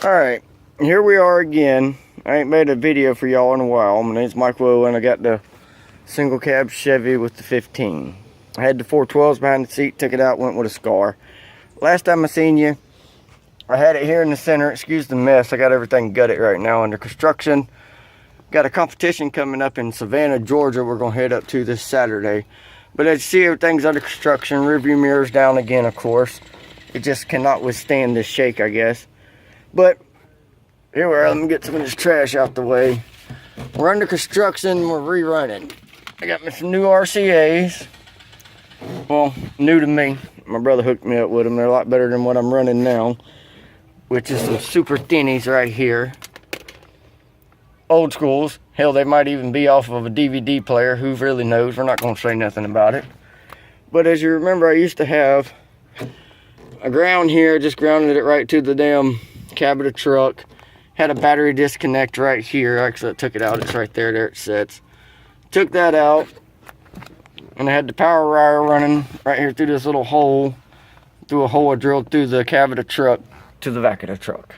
Alright, here we are again. I ain't made a video for y'all in a while. My name's Mike Will, and I got the single cab Chevy with the 15. I had the 412s behind the seat, took it out, went with a Scar. Last time I seen you, I had it here in the center. Excuse the mess, I got everything gutted right now under construction. Got a competition coming up in Savannah, Georgia, we're going to head up to this Saturday. But as you see, everything's under construction. Rearview mirrors down again, of course. It just cannot withstand this shake, I guess. But here we are. Let me get some of this trash out the way. We're under construction. We're rerunning. I got me some new RCAs. Well, new to me. My brother hooked me up with them. They're a lot better than what I'm running now, which is some super thinnies right here. Old schools. Hell, they might even be off of a DVD player. Who really knows? We're not going to say nothing about it. But as you remember, I used to have a ground here. Just grounded it right to the damn cab of the truck. Had a battery disconnect right here. Actually, I took it out. It's right there. There it sits. Took that out. And I had the power wire running right here through this little hole. Through a hole I drilled through the cab of the truck to the back of the truck.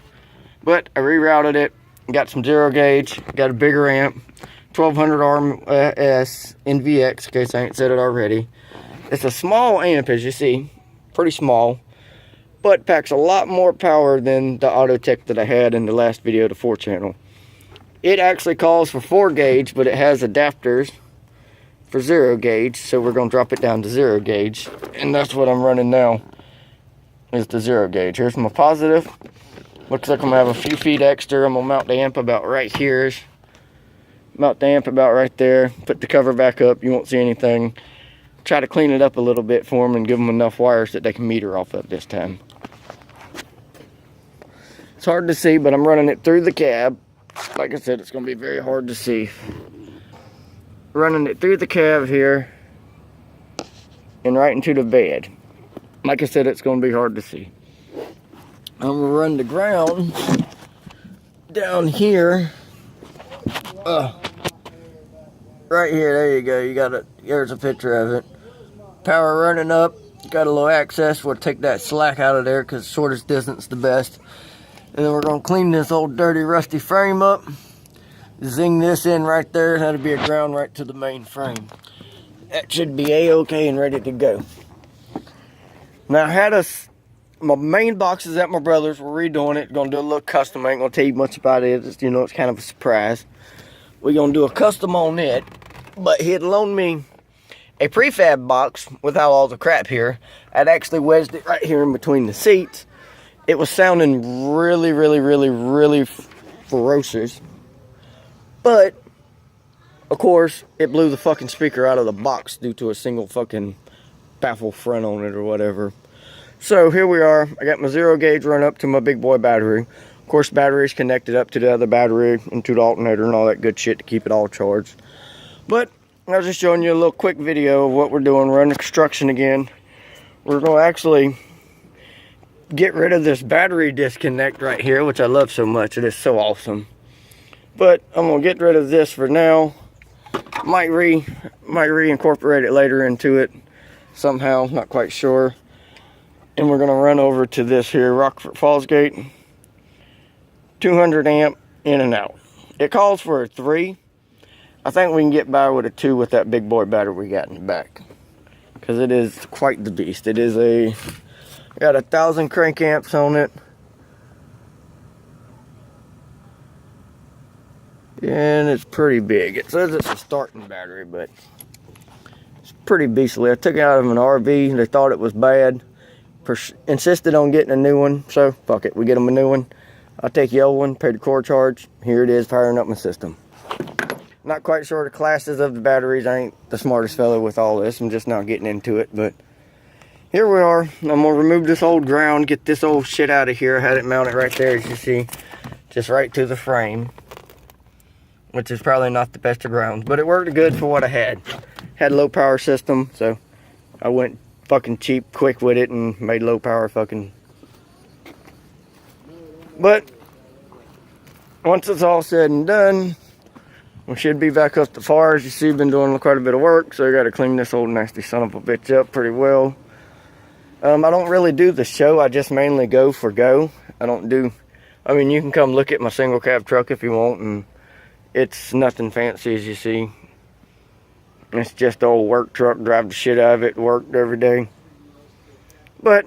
But I rerouted it. Got some zero gauge. Got a bigger amp. 1200 RMS NVX, in case I ain't said it already. It's a small amp, as you see. Pretty small. But packs a lot more power than the Autotech that I had in the last video, the 4-channel. It actually calls for 4 gauge, but it has adapters for 0 gauge, so we're going to drop it down to 0 gauge. And that's what I'm running now, is the 0 gauge. Here's my positive. Looks like I'm going to have a few feet extra. I'm going to mount the amp about right here. Mount the amp about right there. Put the cover back up. You won't see anything. Try to clean it up a little bit for them and give them enough wires that they can meter off of this time. It's hard to see, but I'm running it through the cab. Like I said, it's going to be very hard to see. Running it through the cab here and right into the bed. Like I said, it's going to be hard to see. I'm going to run the ground down here. Right here, there you go. You got it. Here's a picture of it. Power running up. Got a little access. We'll take that slack out of there because shortest distance the best. And then we're going to clean this old dirty rusty frame up. Zing this in right there. That'll be a ground right to the main frame. That should be a-okay and ready to go. Now I had my main box is at my brother's. We're redoing it. Gonna do a little custom. I ain't gonna tell you much about it. It's, it's kind of a surprise. We're gonna do a custom on it. But he had loaned me a prefab box without all the crap here. I'd actually wedged it right here in between the seats. It was sounding really, really, really, really ferocious. But, of course, it blew the fucking speaker out of the box due to a single fucking baffle front on it or whatever. So, here we are. I got my 0 gauge run up to my big boy battery. Of course, battery is connected up to the other battery and to the alternator and all that good shit to keep it all charged. But, I was just showing you a little quick video of what we're doing. We're under construction again. We're going to actually get rid of this battery disconnect right here, which I love so much. It is so awesome. But I'm going to get rid of this for now. Might reincorporate it later into it somehow. Not quite sure. And we're going to run over to this here Rockford Falls gate. 200 amp in and out. It calls for a 3. I think we can get by with a 2 with that big boy battery we got in the back. Because it is quite the beast. It is got 1,000 crank amps on it. And it's pretty big. It says it's a starting battery, but it's pretty beastly. I took it out of an RV. They thought it was bad. Insisted on getting a new one. So, fuck it. We get them a new one. I'll take the old one, pay the core charge. Here it is, firing up my system. Not quite sure the classes of the batteries. I ain't the smartest fellow with all this. I'm just not getting into it, but here we are. I'm going to remove this old ground, get this old shit out of here. I had it mounted right there, as you see. Just right to the frame. Which is probably not the best of grounds, but it worked good for what I had. Had a low power system, so I went fucking cheap, quick with it and made low power fucking. But once it's all said and done, we should be back up to far. As you see, been doing quite a bit of work, so I got to clean this old nasty son of a bitch up pretty well. I don't really do the show. I just mainly go for go. I don't do I mean, you can come look at my single cab truck if you want, and it's nothing fancy, as you see. It's just an old work truck, drive the shit out of it, work every day. But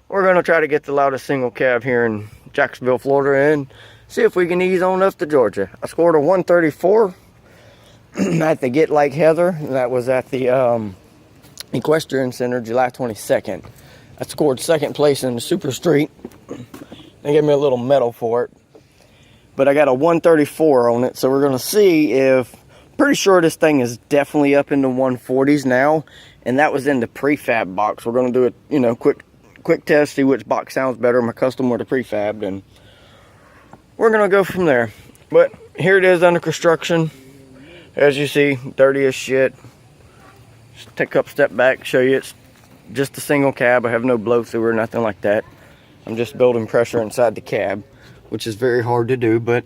we're going to try to get the loudest single cab here in Jacksonville, Florida, and see if we can ease on up to Georgia. I scored a 134 at the Get Like Heather. That was at the Equestrian Center, July 22nd. I scored second place in the Super Street. They gave me a little medal for it. But I got a 134 on it, so we're going to see if... Pretty sure this thing is definitely up in the 140s now, and that was in the prefab box. We're going to do a, you know, quick test, see which box sounds better, my custom or the prefab, and we're going to go from there. But here it is under construction. As you see, dirty as shit. Just take a couple step back, show you it's just a single cab. I have no blow through or nothing like that. I'm just building pressure inside the cab, which is very hard to do, but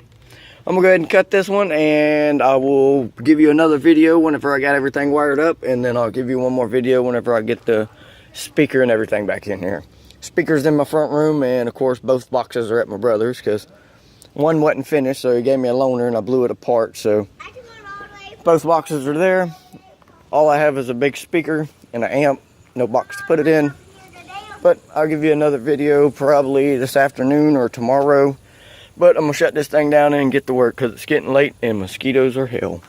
I'm gonna go ahead and cut this one, and I will give you another video whenever I got everything wired up, and then I'll give you one more video whenever I get the speaker and everything back in here. Speaker's in my front room, and of course both boxes are at my brother's, because one wasn't finished, so he gave me a loaner and I blew it apart. So both boxes are there. All I have is a big speaker and an amp, no box to put it in. But I'll give you another video probably this afternoon or tomorrow. But I'm going to shut this thing down and get to work because it's getting late and mosquitoes are hell.